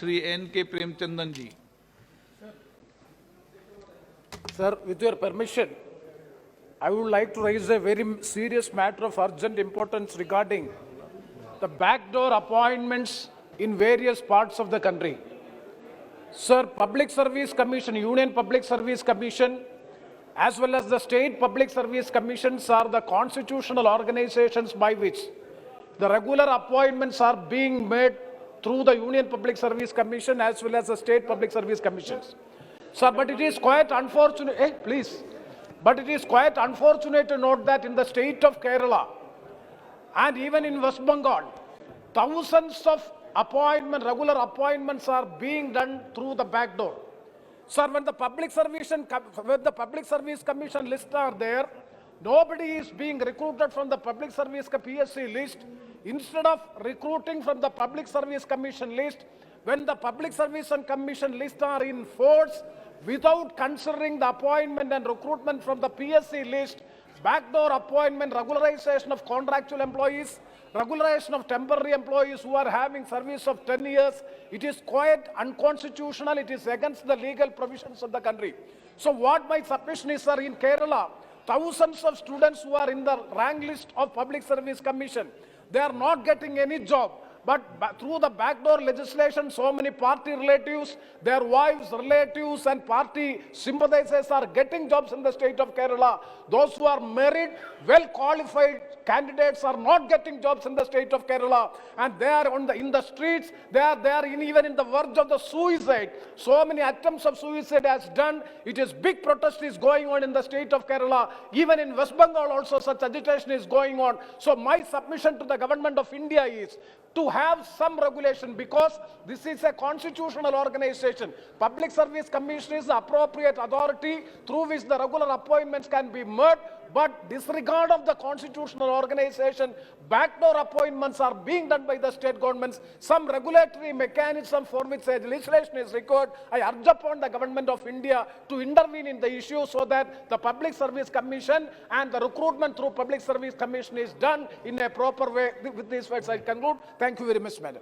Shri N.K. Premchandan ji. Sir, with your permission, I would like to raise a very serious matter of urgent importance regarding the backdoor appointments in various parts of the country. Sir, Public Service Commission, Union Public Service Commission, as well as the State Public Service Commissions are the constitutional organizations by which the regular appointments are being made through the Union Public Service Commission as well as the State Public Service Commissions. Sir, but it is quite unfortunate, but it is quite unfortunate to note that in the state of Kerala and even in West Bengal, thousands of regular appointments are being done through the back door. Sir, when the Public Service Commission lists are there, nobody is being recruited from the Public Service PSC list. Instead of recruiting from the Public Service Commission list, when the Public Service and Commission lists are in force, without considering the appointment and recruitment from the PSC list, backdoor appointment, regularization of contractual employees, regularization of temporary employees who are having service of 10 years, it is quite unconstitutional. It is against the legal provisions of the country. So what my submission is, sir, in Kerala, thousands of students who are in the rank list of Public Service Commission, they are not getting any job. But through the backdoor legislation, so many party relatives, their wives, relatives and party sympathizers are getting jobs in the state of Kerala. Those who are married, well-qualified candidates are not getting jobs in the state of Kerala. And they are in the streets, they are even in the verge of the suicide. So many attempts of suicide has done. It is big protest is going on in the state of Kerala. Even in West Bengal also such agitation is going on. So my submission to the government of India is to have some regulation, because this is a constitutional organization. Public Service Commission is the appropriate authority through which the regular appointments can be made, but disregard of the constitutional organization, backdoor appointments are being done by the state governments. Some regulatory mechanism for which a legislation is required. I urge upon the government of India to intervene in the issue so that the Public Service Commission and the recruitment through Public Service Commission is done in a proper way. With these words, I conclude. Thank you very much, madam.